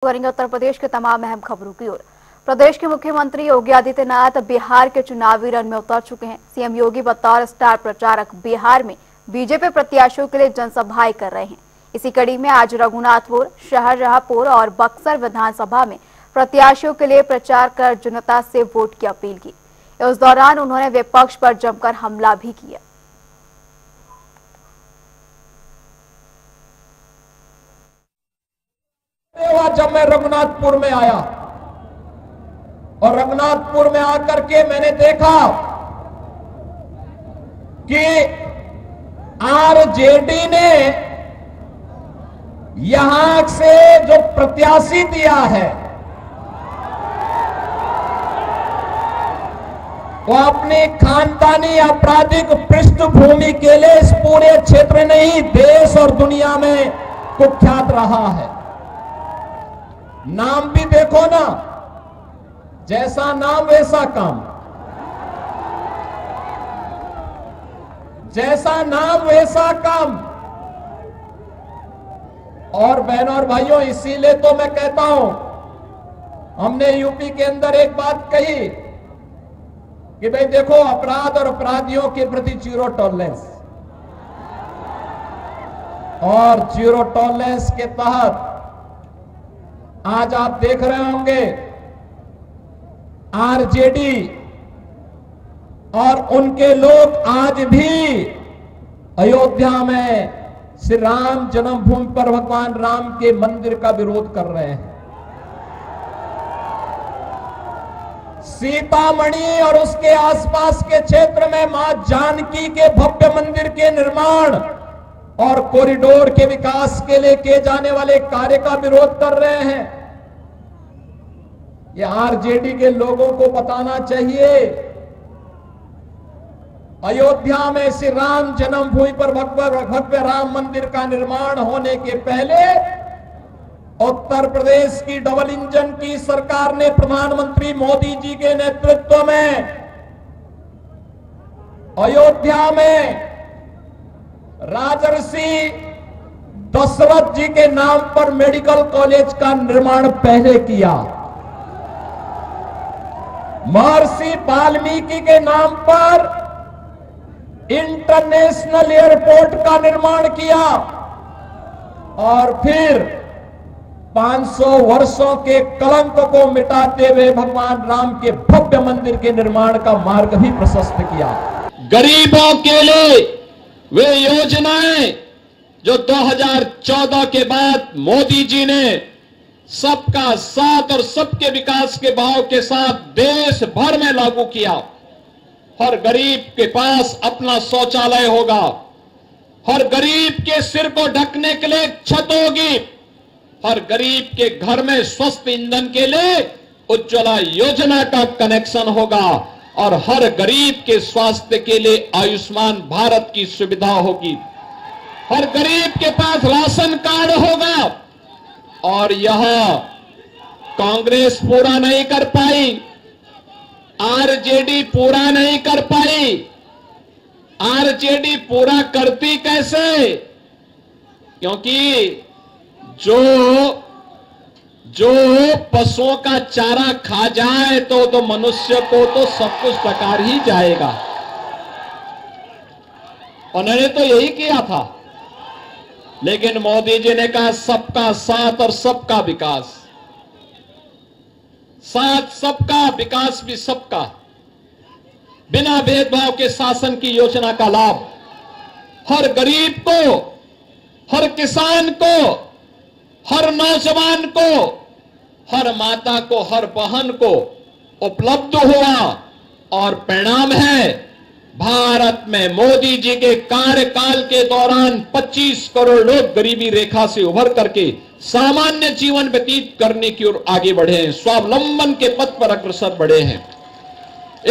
करेंगे उत्तर प्रदेश के तमाम अहम खबरों की ओर। प्रदेश के मुख्यमंत्री योगी आदित्यनाथ बिहार के चुनावी रण में उतर चुके हैं। सीएम योगी बतौर स्टार प्रचारक बिहार में बीजेपी प्रत्याशियों के लिए जनसभाएं कर रहे हैं। इसी कड़ी में आज रघुनाथपुर, शाहजहांपुर और बक्सर विधानसभा में प्रत्याशियों के लिए प्रचार कर जनता से वोट की अपील की। उस दौरान उन्होंने विपक्ष पर जमकर हमला भी किया। जब मैं रघुनाथपुर में आया और रघुनाथपुर में आकर के मैंने देखा कि आरजेडी ने यहां से जो प्रत्याशी दिया है वो अपनी खानदानी आपराधिक पृष्ठभूमि के लिए इस पूरे क्षेत्र नहीं देश और दुनिया में कुख्यात रहा है। नाम भी देखो ना, जैसा नाम वैसा काम, जैसा नाम वैसा काम। और बहनों और भाइयों, इसीलिए तो मैं कहता हूं, हमने यूपी के अंदर एक बात कही कि भाई देखो, अपराध और अपराधियों के प्रति जीरो टॉलरेंस, और जीरो टॉलरेंस के तहत आज आप देख रहे होंगे आरजेडी और उनके लोग आज भी अयोध्या में श्री राम जन्मभूमि पर भगवान राम के मंदिर का विरोध कर रहे हैं। सीतामढ़ी और उसके आसपास के क्षेत्र में मां जानकी के भव्य मंदिर के निर्माण और कॉरिडोर के विकास के लिए किए जाने वाले कार्य का विरोध कर रहे हैं। ये आरजेडी के लोगों को बताना चाहिए, अयोध्या में श्री राम जन्मभूमि पर भव्य राम मंदिर का निर्माण होने के पहले उत्तर प्रदेश की डबल इंजन की सरकार ने प्रधानमंत्री मोदी जी के नेतृत्व में अयोध्या में राजर्षि दशरथ जी के नाम पर मेडिकल कॉलेज का निर्माण पहले किया, महर्षि वाल्मीकि के नाम पर इंटरनेशनल एयरपोर्ट का निर्माण किया, और फिर 500 वर्षों के कलंक को मिटाते हुए भगवान राम के भव्य मंदिर के निर्माण का मार्ग भी प्रशस्त किया। गरीबों के लिए वे योजनाएं जो 2014 के बाद मोदी जी ने सबका साथ और सबके विकास के भाव के साथ देश भर में लागू किया। हर गरीब के पास अपना शौचालय होगा, हर गरीब के सिर को ढकने के लिए छत होगी, हर गरीब के घर में स्वस्थ ईंधन के लिए उज्ज्वला योजना का कनेक्शन होगा, और हर गरीब के स्वास्थ्य के लिए आयुष्मान भारत की सुविधा होगी, हर गरीब के पास राशन कार्ड होगा। और यह कांग्रेस पूरा नहीं कर पाई, आरजेडी पूरा नहीं कर पाई। आरजेडी पूरा करती कैसे? क्योंकि जो पशुओं का चारा खा जाए तो मनुष्य को तो सब कुछ टकार ही जाएगा। उन्होंने तो यही किया था, लेकिन मोदी जी ने कहा सबका साथ और सबका विकास, साथ सबका विकास भी सबका, बिना भेदभाव के शासन की योजना का लाभ हर गरीब को, हर किसान को, हर नौजवान को, हर माता को, हर बहन को उपलब्ध हुआ। और परिणाम है, भारत में मोदी जी के कार्यकाल के दौरान 25 करोड़ लोग गरीबी रेखा से उभर करके सामान्य जीवन व्यतीत करने की ओर आगे बढ़े हैं, स्वावलंबन के पथ पर अग्रसर बढ़े हैं।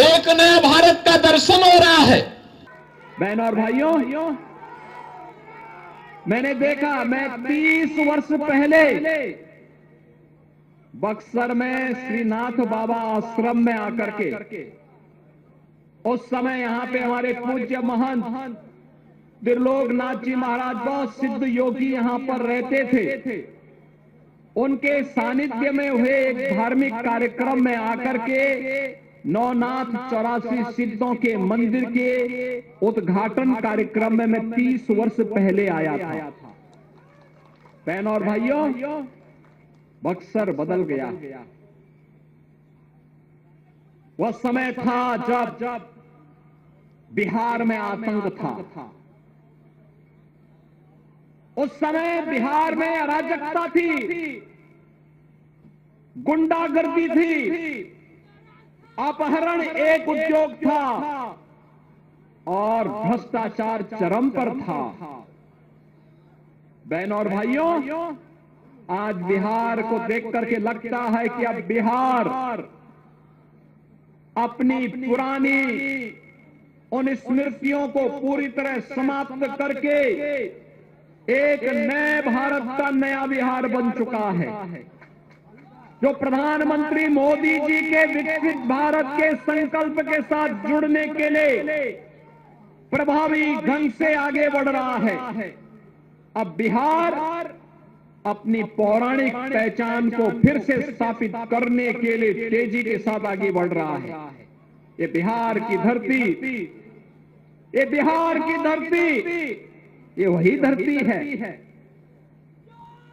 एक नया भारत का दर्शन हो रहा है। बहनों और भाइयों, मैंने देखा, मैं 30 वर्ष पहले बक्सर में श्रीनाथ बाबा आश्रम में आकर के, उस समय यहां पे हमारे पूज्य महंत त्रिलोकनाथ जी महाराज बहुत सिद्ध योगी यहां पर रहते थे। उनके सानिध्य में हुए एक धार्मिक कार्यक्रम में आकर के नौनाथ 84 सिद्धों के मंदिर के उद्घाटन कार्यक्रम में मैं 30 वर्ष पहले आया था। बहन और भाइयों, बक्सर बदल गया। वह समय था जब बिहार में आतंक था। उस समय बिहार में अराजकता थी, गुंडागर्दी थी, अपहरण एक उद्योग था और भ्रष्टाचार चरम पर था। बहनों और भाइयों, आज बिहार को देख करके लगता है कि अब बिहार अपनी पुरानी उन स्मृतियों को पूरी तरह समाप्त करके एक नए भारत का नया बिहार बन चुका है, जो प्रधानमंत्री मोदी जी के विकसित भारत के संकल्प के साथ जुड़ने के लिए प्रभावी ढंग से आगे बढ़ रहा है। अब बिहार अपनी पौराणिक पहचान को फिर से स्थापित करने के लिए तेजी के साथ आगे बढ़ रहा है। ये बिहार की धरती, ये बिहार की धरती, ये वही धरती है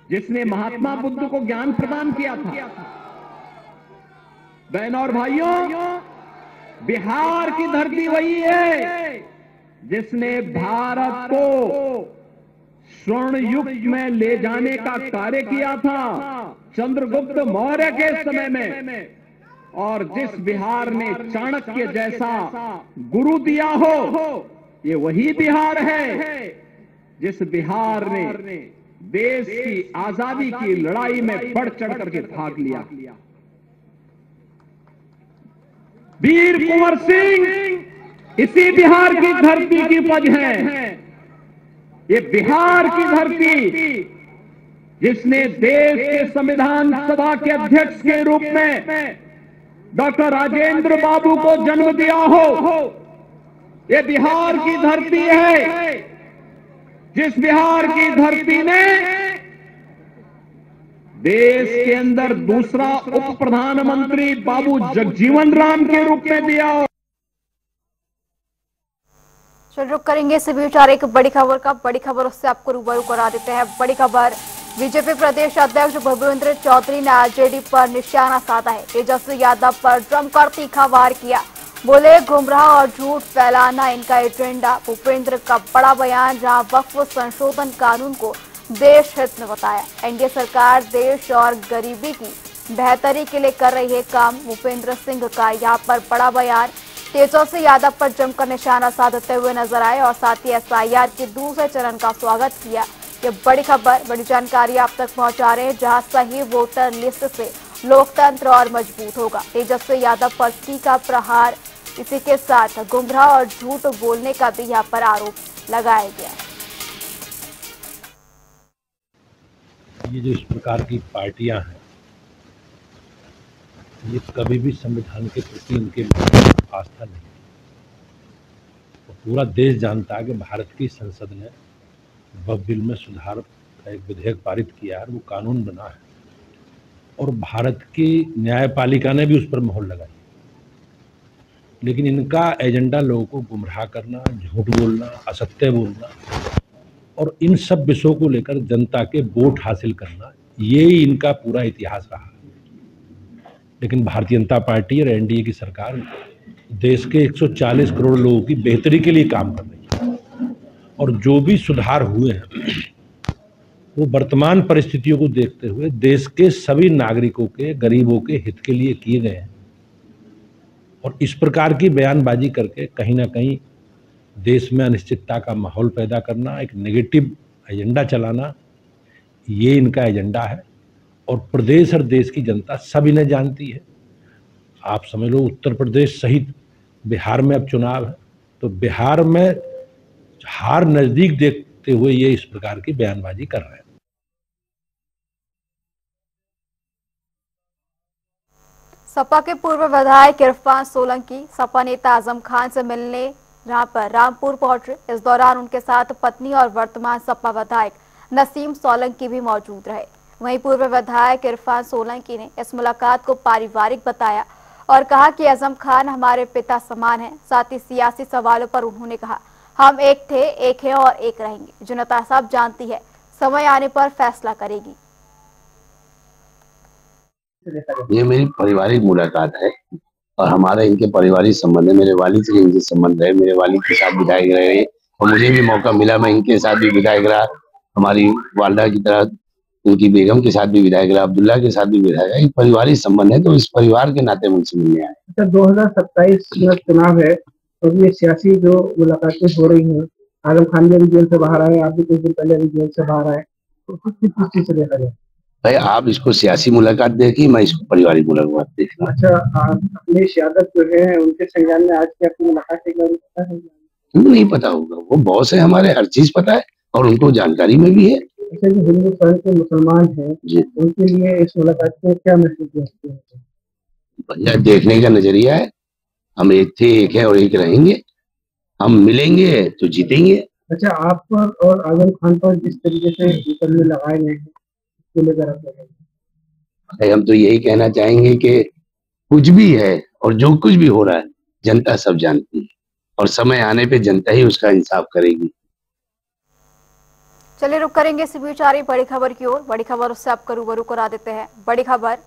जिसने महात्मा बुद्ध को ज्ञान प्रदान किया था। बहनों और भाइयों, बिहार की धरती वही है जिसने भारत को स्वर्ण युग में ले जाने का कार्य किया था चंद्रगुप्त मौर्य के समय में, और जिस बिहार ने चाणक्य जैसा गुरु दिया हो, ये वही बिहार है जिस बिहार ने देश की आजादी की लड़ाई में बढ़ चढ़ करके भाग लिया। वीर कुंवर सिंह इसी बिहार की धरती की उपज है। ये बिहार की धरती जिसने देश के संविधान सभा के अध्यक्ष के रूप में डॉक्टर राजेंद्र बाबू को जन्म दिया हो, ये बिहार की धरती है जिस बिहार की धरती ने देश के अंदर दूसरा उप प्रधानमंत्री बाबू जगजीवन राम के रूप में दिया हो। चल रुक करेंगे इस विचार एक बड़ी खबर का। बड़ी खबर उससे आपको रूबरू करा देते हैं। बड़ी खबर, बीजेपी प्रदेश अध्यक्ष भूपेंद्र चौधरी ने आरजेडी पर निशाना साधा है। तेजस्वी यादव पर जमकर तीखा वार किया। बोले गुमराह और झूठ फैलाना इनका एजेंडा। भूपेंद्र का बड़ा बयान, जहां वक्फ संशोधन कानून को देश हित में बताया। एनडीए सरकार देश और गरीबी की बेहतरी के लिए कर रही है काम। भूपेंद्र सिंह का यहाँ पर बड़ा बयान तेजस्वी यादव पर जमकर निशाना साधते हुए नजर आए और साथ ही एसआईआर के दूसरे चरण का स्वागत किया। ये बड़ी खबर, बड़ी जानकारी आप तक पहुंचा रहे हैं, जहां सही वोटर लिस्ट से लोकतंत्र और मजबूत होगा। तेजस्वी यादव पर तीखा प्रहार, इसी के साथ गुमराह और झूठ बोलने का भी यहाँ पर आरोप लगाया गया। ये जो इस प्रकार की पार्टियां हैं, ये कभी भी संविधान के प्रति इनके आस्था नहीं। तो पूरा देश जानता है कि भारत की संसद ने वक्फ बिल में सुधार का एक विधेयक पारित किया है, वो कानून बना है और भारत की न्यायपालिका ने भी उस पर मोहर लगाई। लेकिन इनका एजेंडा लोगों को गुमराह करना, झूठ बोलना, असत्य बोलना और इन सब विषयों को लेकर जनता के वोट हासिल करना, ये इनका पूरा इतिहास रहा। लेकिन भारतीय जनता पार्टी और एनडीए की सरकार देश के 140 करोड़ लोगों की बेहतरी के लिए काम कर रही है और जो भी सुधार हुए हैं वो वर्तमान परिस्थितियों को देखते हुए देश के सभी नागरिकों के, गरीबों के हित के लिए किए गए हैं। और इस प्रकार की बयानबाजी करके कहीं ना कहीं देश में अनिश्चितता का माहौल पैदा करना, एक नेगेटिव एजेंडा चलाना, ये इनका एजेंडा है और प्रदेश और देश की जनता सब इन्हें जानती है। आप समझ लो उत्तर प्रदेश सहित बिहार में अब चुनाव है, तो बिहार में हार नजदीक देखते हुए ये इस प्रकार की बयानबाजी कर रहे हैं। सपा के पूर्व विधायक इरफान सोलंकी सपा नेता आजम खान से मिलने जहां पर रामपुर पहुंचे। इस दौरान उनके साथ पत्नी और वर्तमान सपा विधायक नसीम सोलंकी भी मौजूद रहे। वहीं पूर्व विधायक इरफान सोलंकी ने इस मुलाकात को पारिवारिक बताया और कहा कि आजम खान हमारे पिता समान हैं। साथ ही सियासी सवालों पर उन्होंने कहा, हम एक थे, एक हैं और एक रहेंगे। जनता सब जानती है, समय आने पर फैसला करेगी। ये मेरी पारिवारिक मुलाकात है और हमारा इनके पारिवारिक संबंध है। मेरे वालिद से इनसे संबंध है, मेरे वालिद के साथ विधायक रहे और मुझे भी मौका मिला, मैं इनके साथ भी विधायक रहा। हमारी वालदा की तरह उनकी बेगम के साथ भी विधायक रहा, अब्दुल्ला के साथ भी विधायक रहा। पारिवारिक संबंध है तो इस परिवार के नाते मुझसे मिलने आए। अच्छा, 2027 में चुनाव है और ये सियासी जो मुलाकातें हो रही हैं, आजम खान भी अभी जेल से बाहर आए, आप भी कुछ दिन पहले अभी जेल से बाहर आए, तो कुछ दृष्टि से देखा जाए भाई, आप इसको सियासी मुलाकात देखिए, मैं इसको पारिवारिक मुलाकात देखना। अच्छा, अखिलेश यादव जो है उनके संज्ञान में आज की अपनी मुलाकात के बारे में पता है? क्यों नहीं पता होगा, वो बॉस है हमारे, हर चीज पता है और उनको जानकारी में भी है। अच्छा, जो हिंदुस्तान के मुसलमान हैं उनके लिए इस मुलाकात में क्या मैसेज देते हैं? भैया, देखने का नजरिया है, हम एक थे, एक है और एक रहेंगे। हम मिलेंगे तो जीतेंगे। अच्छा, आप पर और आजम खान पर जिस तरीके से मुकदमे लगाए गए हैं, इसको लेकर आप क्या कहेंगे? हम तो यही कहना चाहेंगे कि कुछ भी है और जो कुछ भी हो रहा है जनता सब जानती है और समय आने पे जनता ही उसका इंसाफ करेगी। चलिए रुक करेंगे इसी बीच आ रही बड़ी खबर की ओर। बड़ी खबर उससे आपको रूबरू करा देते हैं। बड़ी खबर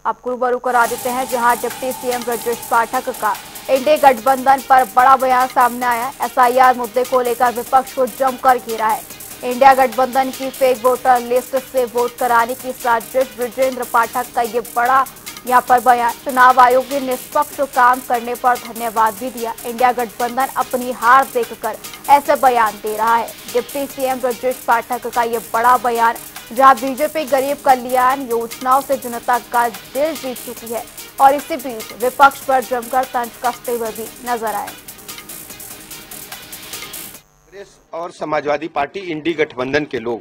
आपको रूबरू करा देते हैं, जहां डिप्टी सीएम ब्रजेश पाठक का एनडीए गठबंधन पर बड़ा बयान सामने आया। एसआईआर मुद्दे को लेकर विपक्ष को जमकर घेरा है। इंडिया गठबंधन की फेक वोटर लिस्ट से वोट कराने की साजिश, ब्रजेंद्र पाठक का ये बड़ा यहाँ पर बयान। चुनाव आयोग ने निष्पक्ष काम करने पर धन्यवाद भी दिया। इंडिया गठबंधन अपनी हार देखकर ऐसे बयान दे रहा है। डिप्टी सीएम ब्रजेश पाठक का ये बड़ा बयान, जहां बीजेपी गरीब कल्याण योजनाओं से जनता का दिल जीत चुकी है और इसी बीच विपक्ष पर जमकर तंज कसते हुए भी नजर आए। कांग्रेस और समाजवादी पार्टी इंडी गठबंधन के लोग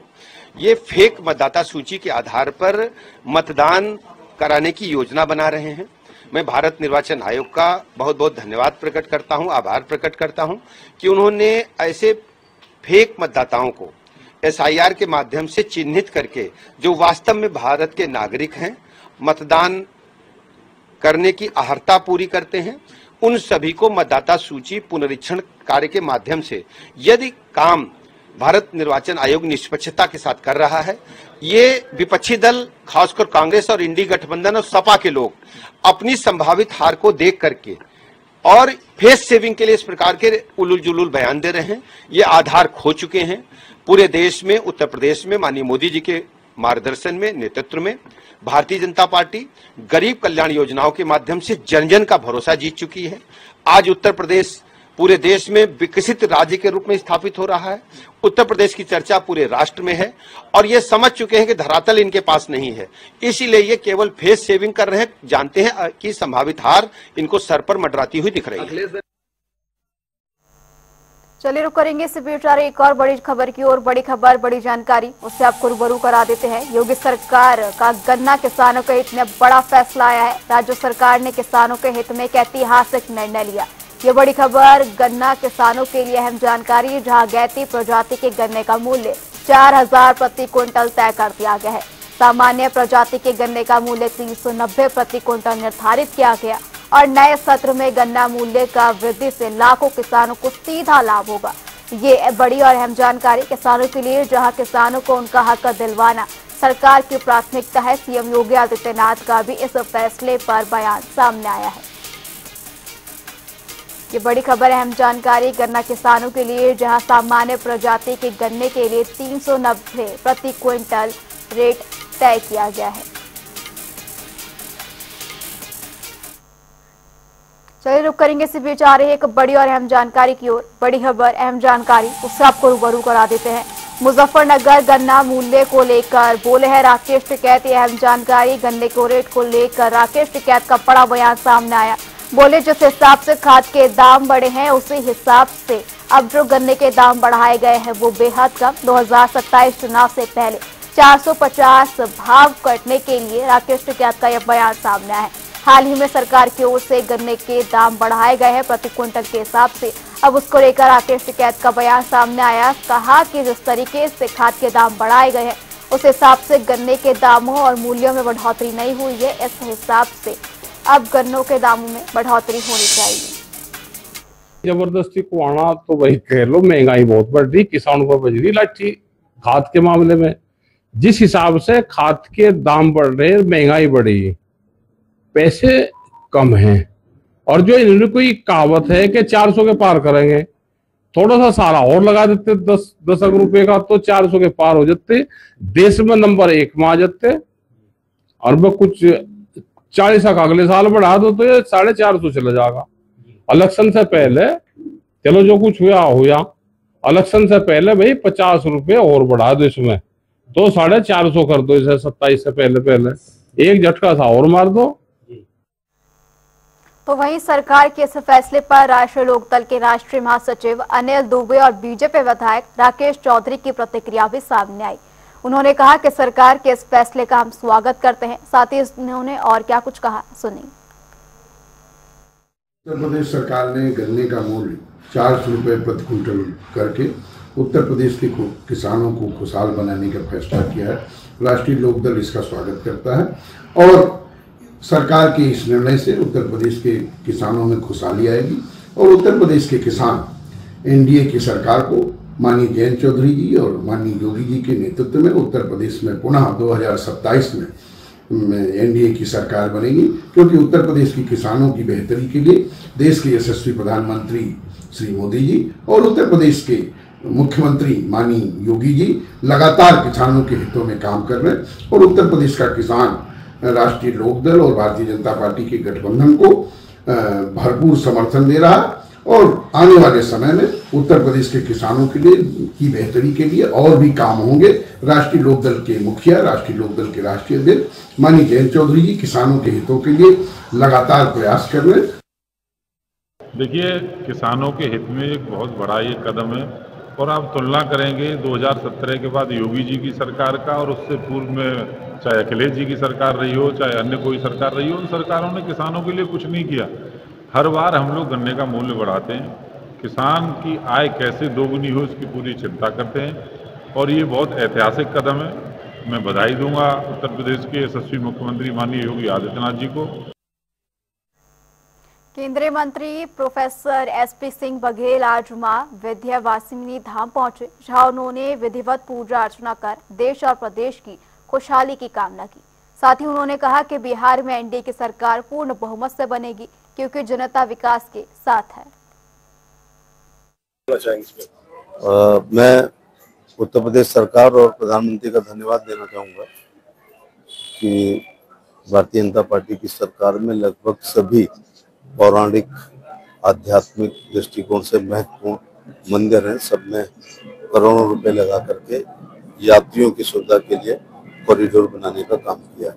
ये फेक मतदाता सूची के आधार पर मतदान कराने की योजना बना रहे हैं। मैं भारत निर्वाचन आयोग का बहुत बहुत धन्यवाद प्रकट करता हूं, आभार प्रकट करता हूं कि उन्होंने ऐसे फेक मतदाताओं को एसआईआर के माध्यम से चिन्हित करके, जो वास्तव में भारत के नागरिक हैं, मतदान करने की अहर्ता पूरी करते हैं, उन सभी को मतदाता सूची पुनरीक्षण कार्य के माध्यम से, यदि काम भारत निर्वाचन आयोग निष्पक्षता के साथ कर रहा है, ये विपक्षी दल खासकर कांग्रेस और इंडी गठबंधन और सपा के लोग अपनी संभावित हार को देख करके और फेस सेविंग के लिए इस प्रकार के उलूल जुलूल बयान दे रहे हैं। ये आधार खो चुके हैं। पूरे देश में, उत्तर प्रदेश में माननीय मोदी जी के मार्गदर्शन में, नेतृत्व में भारतीय जनता पार्टी गरीब कल्याण योजनाओं के माध्यम से जन जन का भरोसा जीत चुकी है। आज उत्तर प्रदेश पूरे देश में विकसित राज्य के रूप में स्थापित हो रहा है। उत्तर प्रदेश की चर्चा पूरे राष्ट्र में है और ये समझ चुके हैं कि धरातल इनके पास नहीं है, इसीलिए ये केवल फेस सेविंग कर रहे हैं। जानते हैं कि संभावित हार इनको सर पर मंडराती हुई दिख रही है। चलिए रुक करेंगे इस बीच आ रही एक और बड़ी खबर की ओर। बड़ी खबर, बड़ी जानकारी उससे आपको रूबरू करा देते हैं। योगी सरकार का गन्ना किसानों के हित में बड़ा फैसला आया है। राज्य सरकार ने किसानों के हित में एक ऐतिहासिक निर्णय लिया। ये बड़ी खबर गन्ना किसानों के लिए अहम जानकारी, जहां गैती प्रजाति के गन्ने का मूल्य 4000 प्रति क्विंटल तय कर दिया गया है। सामान्य प्रजाति के गन्ने का मूल्य 390 प्रति क्विंटल निर्धारित किया गया और नए सत्र में गन्ना मूल्य का वृद्धि से लाखों किसानों को सीधा लाभ होगा। ये बड़ी और अहम जानकारी किसानों के लिए, जहां किसानों को उनका हक दिलवाना सरकार की प्राथमिकता है। सीएम योगी आदित्यनाथ का भी इस फैसले पर बयान सामने आया है। ये बड़ी खबर, अहम जानकारी गन्ना किसानों के लिए, जहां सामान्य प्रजाति के गन्ने के लिए 390 प्रति क्विंटल रेट तय किया गया है। चलिए रुक करेंगे इसी बीच आ रही एक बड़ी और अहम जानकारी की ओर। बड़ी खबर, अहम जानकारी उससे आपको रूबरू करा देते हैं। मुजफ्फरनगर गन्ना मूल्य को लेकर बोले हैं राकेश टिकैत। अहम जानकारी, गन्ने को रेट को लेकर राकेश टिकैत का बड़ा बयान सामने आया। बोले जिस हिसाब से खाद के दाम बढ़े हैं, उसी हिसाब से अब जो गन्ने के दाम बढ़ाए गए हैं वो बेहद कम। 2027 चुनाव से पहले 450 भाव कटने के लिए राकेश टिकैत का यह बयान सामने आया है। हाल ही में सरकार की ओर से गन्ने के दाम बढ़ाए गए हैं प्रति क्विंटल के हिसाब से। अब उसको लेकर राकेश टिकैत का बयान सामने आया। कहा कि जिस तरीके से खाद के दाम बढ़ाए गए हैं उस हिसाब से गन्ने के दामों और मूल्यों में बढ़ोतरी नहीं हुई है। इस हिसाब से अब गन्नों के दामों में बढ़ोतरी होनी चाहिए। जबरदस्ती को आना तो वही कह लो, महंगाई बहुत बढ़ रही, किसानों को बज रही लाठी। खाद के मामले में जिस हिसाब से खाद के दाम बढ़ रहे, महंगाई बढ़ी, पैसे कम हैं, और जो इन्होंने कोई कहावत है कि 400 के पार करेंगे, थोड़ा सा सारा और लगा देते 10 रुपए का तो 400 के पार हो जाते, देश में नंबर 1 में आ जाते। और वो कुछ 40 का अगले साल बढ़ा दो तो ये 450 चला जाएगा। इलेक्शन से पहले चलो जो कुछ हुआ हुआ, इलेक्शन से पहले भाई 50 रुपए और बढ़ा दो, इसमें तो 450 कर दो, इसे 27 से पहले एक झटका सा और मार दो। तो वहीं सरकार के इस फैसले पर राष्ट्रीय लोकदल के राष्ट्रीय महासचिव अनिल दुबे और बीजेपी विधायक राकेश चौधरी की प्रतिक्रिया भी सामने आई। उन्होंने कहा कि सरकार के इस फैसले का हम स्वागत करते हैं। साथ ही उन्होंने और क्या कुछ कहा, सुनिए। उत्तर प्रदेश सरकार ने गन्ने का मूल्य 400 रुपये प्रति क्विंटल करके उत्तर प्रदेश के किसानों को खुशहाल बनाने का फैसला किया है। राष्ट्रीय लोकदल इसका स्वागत करता है और सरकार के इस निर्णय से उत्तर प्रदेश के किसानों में खुशहाली आएगी और उत्तर प्रदेश के किसान एनडीए की सरकार को माननीय जयंत चौधरी जी और माननीय योगी जी के नेतृत्व में उत्तर प्रदेश में पुनः 2027 में एनडीए की सरकार बनेगी, क्योंकि उत्तर प्रदेश के किसानों की बेहतरी के लिए देश के यशस्वी प्रधानमंत्री श्री मोदी जी और उत्तर प्रदेश के मुख्यमंत्री माननीय योगी जी लगातार किसानों के हितों में काम कर रहे हैं और उत्तर प्रदेश का किसान राष्ट्रीय लोकदल और भारतीय जनता पार्टी के गठबंधन को भरपूर समर्थन दे रहा है और आने वाले समय में उत्तर प्रदेश के किसानों के लिए की बेहतरी के लिए और भी काम होंगे। राष्ट्रीय लोकदल के मुखिया, राष्ट्रीय लोकदल के राष्ट्रीय अध्यक्ष माननीय जयंत चौधरी जी किसानों के हितों के लिए लगातार प्रयास कर रहे हैं। देखिए, किसानों के हित में एक बहुत बड़ा ये कदम है और आप तुलना करेंगे 2017 के बाद योगी जी की सरकार का और उससे पूर्व में चाहे अखिलेश जी की सरकार रही हो, चाहे अन्य कोई सरकार रही हो, उन सरकारों ने किसानों के लिए कुछ नहीं किया। हर बार हम लोग गन्ने का मूल्य बढ़ाते हैं, किसान की आय कैसे दोगुनी हो इसकी पूरी चिंता करते हैं और ये बहुत ऐतिहासिक कदम है। मैं बधाई दूंगा उत्तर प्रदेश के यशस्वी मुख्यमंत्री माननीय योगी आदित्यनाथ जी को। केंद्रीय मंत्री प्रोफेसर एसपी सिंह बघेल आज मां विंध्यवासिनी धाम पहुंचे, जहां उन्होंने विधिवत पूजा अर्चना कर देश और प्रदेश की खुशहाली की कामना की। साथ ही उन्होंने कहा कि बिहार में एनडीए की सरकार पूर्ण बहुमत से बनेगी, क्योंकि जनता विकास के साथ है। मैं उत्तर प्रदेश सरकार और प्रधानमंत्री का धन्यवाद देना चाहूँगा कि भारतीय जनता पार्टी की सरकार में लगभग सभी पौराणिक आध्यात्मिक दृष्टिकोण से महत्वपूर्ण मंदिर हैं, सब में करोड़ों रुपए लगा करके यात्रियों की सुविधा के लिए कॉरिडोर बनाने का काम किया।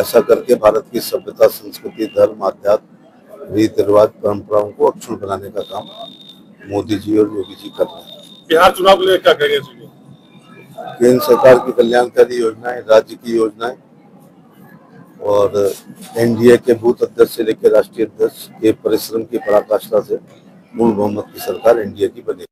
ऐसा करके भारत की सभ्यता, संस्कृति, धर्म, आध्यात्म, रीति रिवाज, परंपराओं को अक्षुण्ण बनाने का काम मोदी जी और योगी जी कर रहे हैं। बिहार चुनाव के लिए क्या कहेंगे? केंद्र सरकार की कल्याणकारी योजनाएं, राज्य की योजनाएं और एनडीए के बूथ अध्यक्ष से लेकर राष्ट्रीय अध्यक्ष के परिश्रम की पराकाष्ठा से पूर्ण बहुमत की सरकार एनडीए की बनेगी।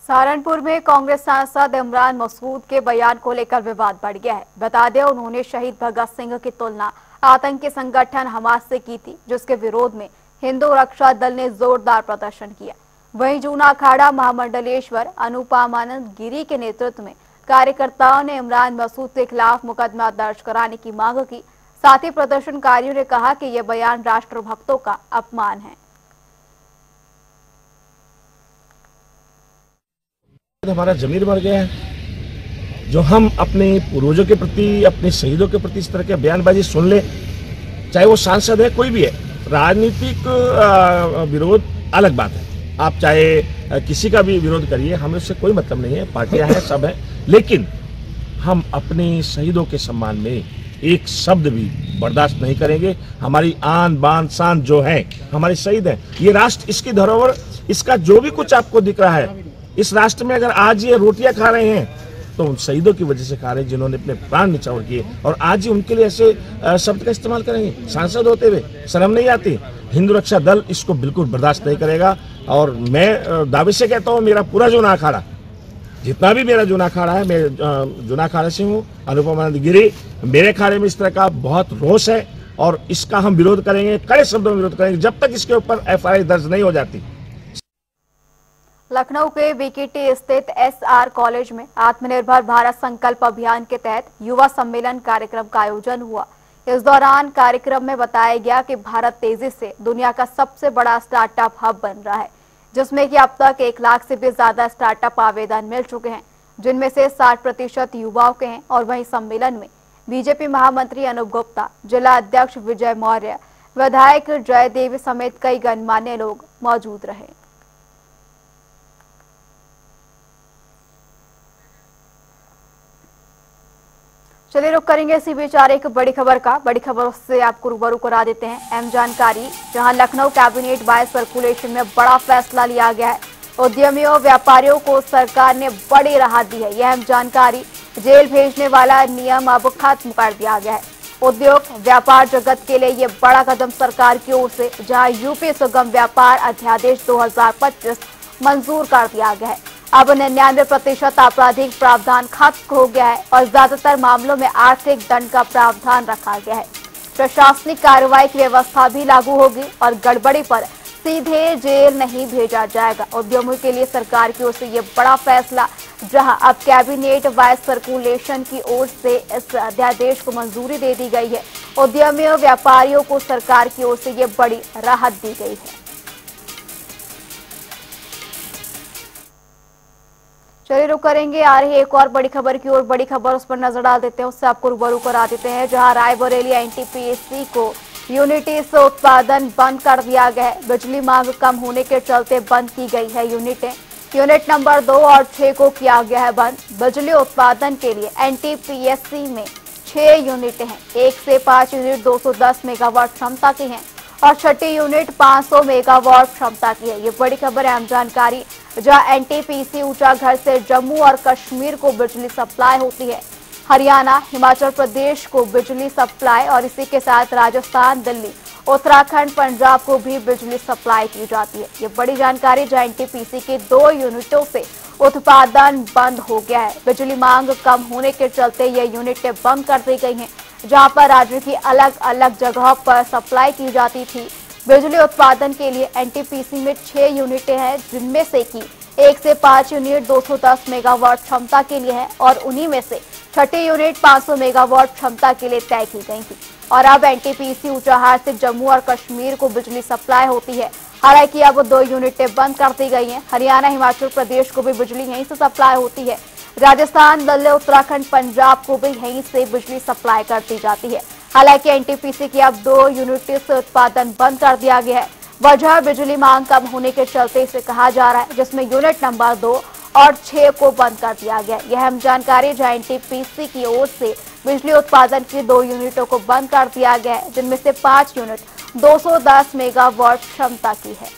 सहारनपुर में कांग्रेस सांसद इमरान मसूद के बयान को लेकर विवाद बढ़ गया है। बता दें, उन्होंने शहीद भगत सिंह की तुलना आतंकी संगठन हमास से की थी, जिसके विरोध में हिंदू रक्षा दल ने जोरदार प्रदर्शन किया। वहीं जूना अखाड़ा महामंडलेश्वर अनुपमानंद गिरी के नेतृत्व में कार्यकर्ताओं ने इमरान मसूद के खिलाफ मुकदमा दर्ज कराने की मांग की। साथ ही प्रदर्शनकारियों ने कहा कि यह बयान राष्ट्रभक्तों का अपमान है। हमारा जमीर मर गया है, जो हम अपने पूर्वजों के प्रति, अपने शहीदों के प्रति इस तरह के बयानबाजी सुन ले, चाहे वो सांसद है, कोई भी है। राजनीतिक विरोध अलग बात है, आप चाहे किसी का भी विरोध करिए, हमें उससे कोई मतलब नहीं है, पार्टियां हैं, सब है, लेकिन हम अपने शहीदों के सम्मान में एक शब्द भी बर्दाश्त नहीं करेंगे। हमारी आन बान शान जो है, हमारे शहीद हैं, ये राष्ट्र, इसकी धरोहर, इसका जो भी कुछ आपको दिख रहा है, इस राष्ट्र में अगर आज ये रोटियां खा रहे हैं तो उन शहीदों की वजह से खा रहे हैं, जिन्होंने अपने प्राण न्यौछावर किए, और आज ही उनके लिए ऐसे शब्द का इस्तेमाल करेंगे सांसद होते हुए, शर्म नहीं आती? हिंदू रक्षा दल इसको बिल्कुल बर्दाश्त नहीं करेगा। और मैं दावे से कहता हूँ, मेरा पूरा जो अखाड़ा जितना भी मेरा जूना अखाड़ा है, मैं जूना अखाड़े से हूँ, अनुपमानंद गिरी, मेरे अखाड़े में इस तरह का बहुत रोष है और इसका हम विरोध करेंगे, कड़े शब्दों में विरोध करेंगे जब तक इसके ऊपर FIR दर्ज नहीं हो जाती। लखनऊ के बीकेटी स्थित SR कॉलेज में आत्मनिर्भर भारत संकल्प अभियान के तहत युवा सम्मेलन कार्यक्रम का आयोजन हुआ। इस दौरान कार्यक्रम में बताया गया कि भारत तेजी से दुनिया का सबसे बड़ा स्टार्टअप हब बन रहा है, जिसमें कि अब तक 1 लाख से भी ज्यादा स्टार्टअप आवेदन मिल चुके हैं, जिनमें से 60% युवाओं के हैं। और वहीं सम्मेलन में बीजेपी महामंत्री अनूप गुप्ता, जिला अध्यक्ष विजय मौर्य, विधायक जयदेव समेत कई गणमान्य लोग मौजूद रहे। चलिए रुक करेंगे इसी बीच एक बड़ी खबर का। बड़ी खबर से आपको रूबरू करा देते हैं। अहम जानकारी, जहां लखनऊ कैबिनेट बाय सर्कुलेशन में बड़ा फैसला लिया गया है। उद्यमियों व्यापारियों को सरकार ने बड़ी राहत दी है। यह अहम जानकारी, जेल भेजने वाला नियम अब खत्म कर दिया गया है। उद्योग व्यापार जगत के लिए ये बड़ा कदम सरकार की ओर से, जहां यूपी सुगम व्यापार अध्यादेश 2025 मंजूर कर दिया गया है। अब 99% आपराधिक प्रावधान खत्म हो गया है और ज्यादातर मामलों में आर्थिक दंड का प्रावधान रखा गया है। प्रशासनिक कार्रवाई की व्यवस्था भी लागू होगी और गड़बड़ी पर सीधे जेल नहीं भेजा जाएगा। उद्यमियों के लिए सरकार की ओर से ये बड़ा फैसला, जहां अब कैबिनेट वाइज सर्कुलेशन की ओर से इस अध्यादेश को मंजूरी दे दी गई है। उद्यमियों व्यापारियों को सरकार की ओर से ये बड़ी राहत दी गई है। चलिए रुक करेंगे आ रही एक और बड़ी खबर की ओर। बड़ी खबर उस पर नजर डाल देते हैं, उससे आपको रूबरू करा देते हैं, जहां रायबरेली NTPC को यूनिटी से उत्पादन बंद कर दिया गया है। बिजली मांग कम होने के चलते बंद की गई है यूनिटें। यूनिट नंबर 2 और 6 को किया गया है बंद। बिजली उत्पादन के लिए NTPC में 6 यूनिटें हैं। 1 से 5 यूनिट 210 मेगावाट क्षमता की हैं और 6ठी यूनिट 500 मेगावाट क्षमता की है। ये बड़ी खबर है, अहम जानकारी, जहां NTPC ऊंचा घर से जम्मू और कश्मीर को बिजली सप्लाई होती है। हरियाणा, हिमाचल प्रदेश को बिजली सप्लाई और इसी के साथ राजस्थान, दिल्ली, उत्तराखंड, पंजाब को भी बिजली सप्लाई की जाती है। ये बड़ी जानकारी, जहां NTPC के 2 यूनिटों से उत्पादन बंद हो गया है। बिजली मांग कम होने के चलते ये यूनिटें बंद कर दी गई हैं, जहां पर राज्य की अलग अलग जगहों पर सप्लाई की जाती थी। बिजली उत्पादन के लिए NTPC में 6 यूनिटें हैं, जिनमें से कि 1 से 5 यूनिट 210 मेगावाट क्षमता के लिए है और उन्हीं में से 6ठी यूनिट 500 मेगावाट क्षमता के लिए तय की गई थी। और अब NTPC ऊंचाहार से जम्मू और कश्मीर को बिजली सप्लाई होती है। हालांकि अब 2 यूनिटें बंद कर दी गई हैं। हरियाणा, हिमाचल प्रदेश को भी बिजली यहीं से सप्लाई होती है। राजस्थान, दिल्ली, उत्तराखंड, पंजाब को भी यहीं से बिजली सप्लाई कर दी जाती है। हालांकि NTPC की अब 2 यूनिट से उत्पादन बंद कर दिया गया है। वजह बिजली मांग कम होने के चलते इसे कहा जा रहा है, जिसमें यूनिट नंबर 2 और 6 को बंद कर दिया गया। यह अहम जानकारी, जहां NTPC की ओर से बिजली उत्पादन की 2 यूनिटों को बंद कर दिया गया है, जिनमें से 5 यूनिट 210 मेगावाट क्षमता की है।